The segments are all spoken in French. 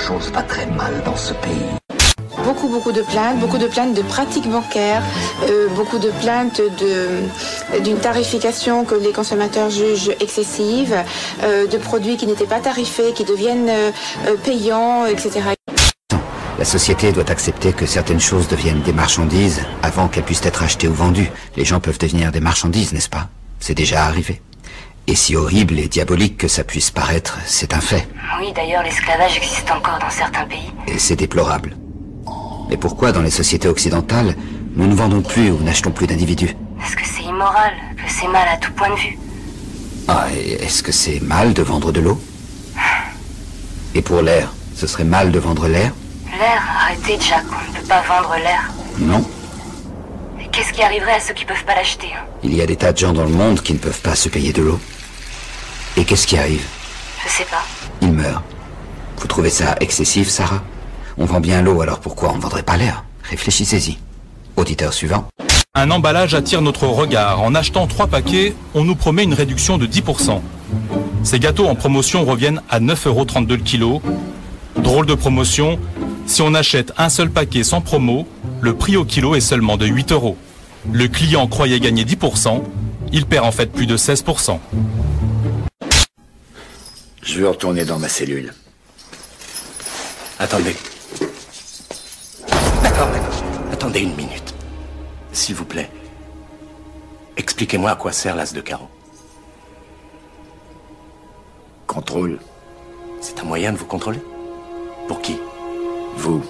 chose va très mal dans ce pays. Beaucoup de plaintes de pratiques bancaires, beaucoup de plaintes d'une tarification que les consommateurs jugent excessive, de produits qui n'étaient pas tarifés, qui deviennent payants, etc. La société doit accepter que certaines choses deviennent des marchandises avant qu'elles puissent être achetées ou vendues. Les gens peuvent devenir des marchandises, n'est-ce pas? C'est déjà arrivé. Et si horrible et diabolique que ça puisse paraître, c'est un fait. Oui, d'ailleurs, l'esclavage existe encore dans certains pays. Et c'est déplorable. Mais pourquoi, dans les sociétés occidentales, nous ne vendons plus ou n'achetons plus d'individus? Parce que c'est immoral, que c'est mal à tout point de vue. Ah, et est-ce que c'est mal de vendre de l'eau? Et pour l'air, ce serait mal de vendre l'air? L'air, arrêtez, Jack, on ne peut pas vendre l'air. Non. Et qu'est-ce qui arriverait à ceux qui peuvent pas l'acheter, hein? Il y a des tas de gens dans le monde qui ne peuvent pas se payer de l'eau. Et qu'est-ce qui arrive? Je sais pas. Ils meurent. Vous trouvez ça excessif, Sarah? On vend bien l'eau, alors pourquoi on ne vendrait pas l'air? Réfléchissez-y. Auditeur suivant. Un emballage attire notre regard. En achetant 3 paquets, on nous promet une réduction de 10%. Ces gâteaux en promotion reviennent à 9,32 € le kilo. Drôle de promotion, si on achète un seul paquet sans promo, le prix au kilo est seulement de 8 €. Le client croyait gagner 10%, il perd en fait plus de 16%. Je veux retourner dans ma cellule. Attendez. D'accord. Attendez une minute. S'il vous plaît. Expliquez-moi à quoi sert l'as de carreau. Contrôle. C'est un moyen de vous contrôler? Pour qui? Vous.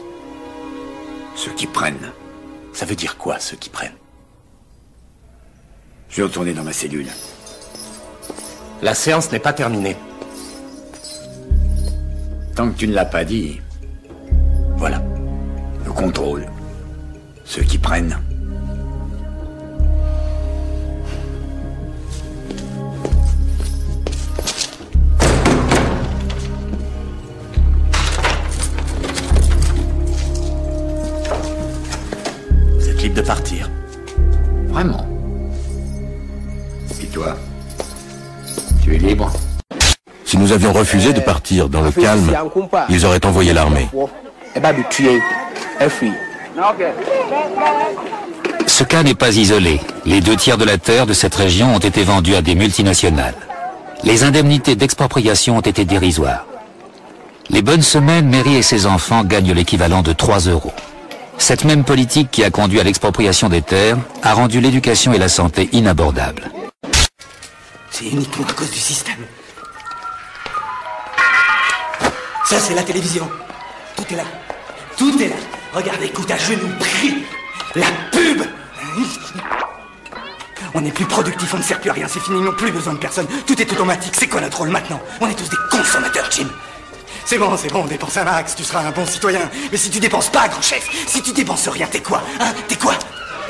Ceux qui prennent. Ça veut dire quoi, ceux qui prennent? Je vais retourner dans ma cellule. La séance n'est pas terminée. Tant que tu ne l'as pas dit. Voilà. Le contrôle. Ceux qui prennent. Vous êtes libre de partir. Vraiment? Et toi? Tu es libre? Si nous avions refusé de partir dans le calme, ils auraient envoyé l'armée. Ce cas n'est pas isolé. Les 2 tiers de la terre de cette région ont été vendus à des multinationales. Les indemnités d'expropriation ont été dérisoires. Les bonnes semaines, Mary et ses enfants gagnent l'équivalent de 3 €. Cette même politique qui a conduit à l'expropriation des terres a rendu l'éducation et la santé inabordables. C'est uniquement à cause du système. Ça, c'est la télévision. Tout est là. Tout est là. Regarde, écoute, à genoux, prie. La pub. On n'est plus productif, on ne sert plus à rien, c'est fini, ils n'ont plus besoin de personne. Tout est automatique, c'est quoi notre rôle maintenant? On est tous des consommateurs, Jim. C'est bon, dépense un max, tu seras un bon citoyen. Mais si tu dépenses pas, grand chef, si tu dépenses rien, t'es quoi? Hein? T'es quoi?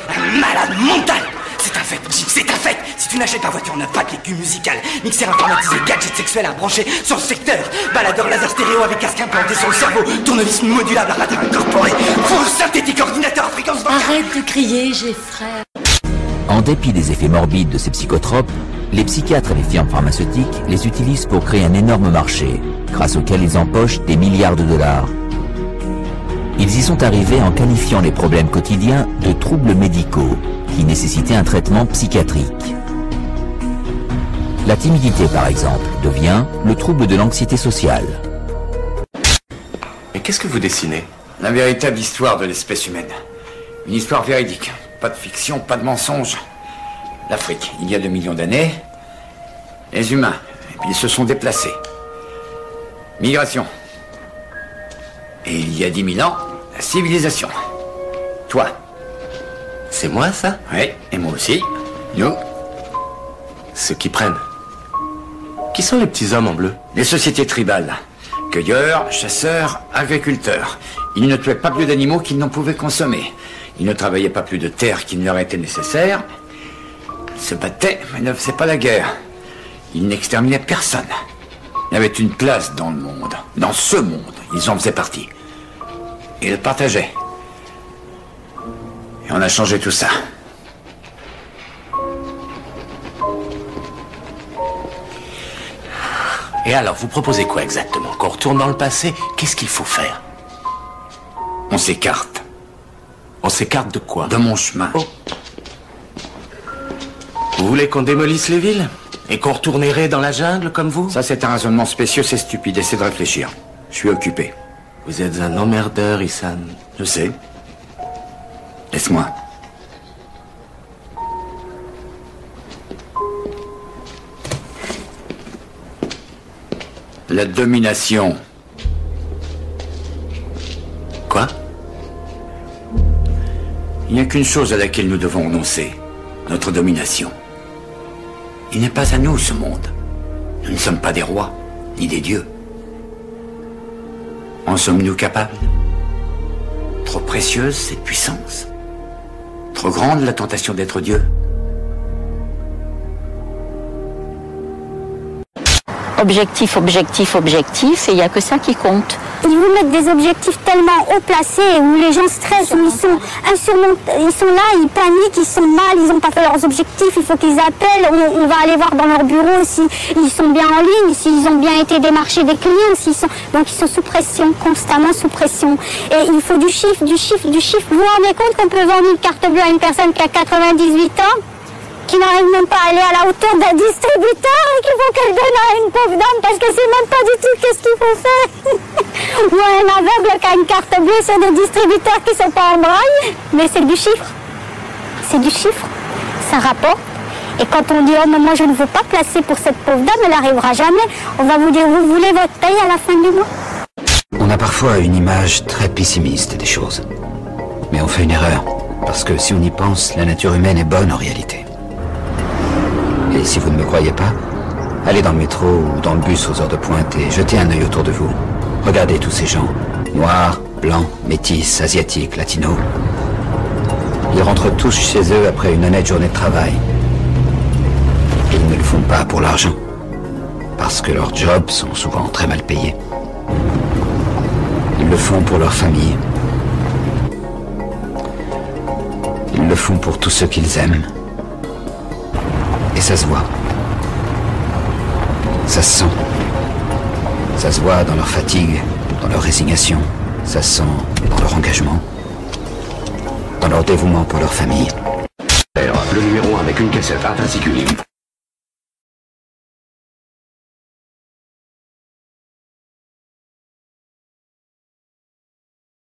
Un malade mental. C'est un fait, Jim, c'est un fait. Si tu n'achètes pas voiture neuve, pas de véhicule musical, mixeur informatisé, gadget sexuel à brancher sur le secteur, baladeur laser stéréo avec casque implanté sur le cerveau, tournevis modulable à radar incorporé, four synthétique, ordinateur à fréquence vocale. Arrête de crier, j'ai frère. En dépit des effets morbides de ces psychotropes, les psychiatres et les firmes pharmaceutiques les utilisent pour créer un énorme marché, grâce auquel ils empochent des milliards de dollars. Ils y sont arrivés en qualifiant les problèmes quotidiens de troubles médicaux, qui nécessitaient un traitement psychiatrique. La timidité, par exemple, devient le trouble de l'anxiété sociale. Mais qu'est-ce que vous dessinez? La véritable histoire de l'espèce humaine. Une histoire véridique. Pas de fiction, pas de mensonge. L'Afrique, il y a 2 millions d'années, les humains, ils se sont déplacés. Migration. Et il y a 10 000 ans, la civilisation. Toi. C'est moi, ça? Oui, et moi aussi. Nous. Ceux qui prennent. Qui sont les petits hommes en bleu? Les sociétés tribales. Cueilleurs, chasseurs, agriculteurs. Ils ne tuaient pas plus d'animaux qu'ils n'en pouvaient consommer. Ils ne travaillaient pas plus de terre qu'il ne leur était nécessaire. Ils se battaient, mais ne faisaient pas la guerre. Ils n'exterminaient personne. Ils avaient une place dans le monde. Dans ce monde, ils en faisaient partie. Ils le partageaient. Et on a changé tout ça. Et alors, vous proposez quoi exactement? Qu'on retourne dans le passé? Qu'est-ce qu'il faut faire? On s'écarte. On s'écarte de quoi? De mon chemin. Oh. Vous voulez qu'on démolisse les villes? Et qu'on retourne errer dans la jungle comme vous? Ça, c'est un raisonnement spécieux, c'est stupide. Essaie de réfléchir. Je suis occupé. Vous êtes un emmerdeur, Issan. Je sais. Laisse-moi. La domination. Quoi? Il n'y a qu'une chose à laquelle nous devons renoncer. Notre domination. Il n'est pas à nous, ce monde. Nous ne sommes pas des rois, ni des dieux. En sommes-nous capables? Trop précieuse, cette puissance? Trop grande, la tentation d'être Dieu? Objectif, objectif, objectif, et il n'y a que ça qui compte. Ils vous mettent des objectifs tellement haut placés où les gens stressent, où ils sont insurmontables, ils sont là, ils paniquent, ils sont mal, ils n'ont pas fait leurs objectifs, il faut qu'ils appellent, on va aller voir dans leur bureau s'ils sont bien en ligne, s'ils ont bien été démarchés des clients, donc ils sont sous pression, constamment sous pression. Et il faut du chiffre, du chiffre, du chiffre. Vous vous rendez compte qu'on peut vendre une carte bleue à une personne qui a 98 ans, qui n'arrive même pas à aller à la hauteur d'un distributeur et qu'il faut qu'elle donne à une pauvre dame parce qu'elle sait même pas du tout qu'est-ce qu'il faut faire. Ou un aveugle qui a une carte bleue sur des distributeurs qui sont pas en braille. Mais c'est du chiffre. C'est du chiffre. Ça rapporte. Et quand on dit « Oh, mais moi je ne veux pas placer pour cette pauvre dame, elle n'arrivera jamais », on va vous dire « Vous voulez votre paye à la fin du mois ?» On a parfois une image très pessimiste des choses. Mais on fait une erreur. Parce que si on y pense, la nature humaine est bonne en réalité. Et si vous ne me croyez pas, allez dans le métro ou dans le bus aux heures de pointe et jetez un œil autour de vous. Regardez tous ces gens, noirs, blancs, métis, asiatiques, latinos. Ils rentrent tous chez eux après une honnête journée de travail. Et ils ne le font pas pour l'argent, parce que leurs jobs sont souvent très mal payés. Ils le font pour leur famille. Ils le font pour tous ceux qu'ils aiment. Et ça se voit. Ça se sent. Ça se voit dans leur fatigue, dans leur résignation. Ça se sent dans leur engagement, dans leur dévouement pour leur famille. Le numéro 1 avec une cassette intrinsicule.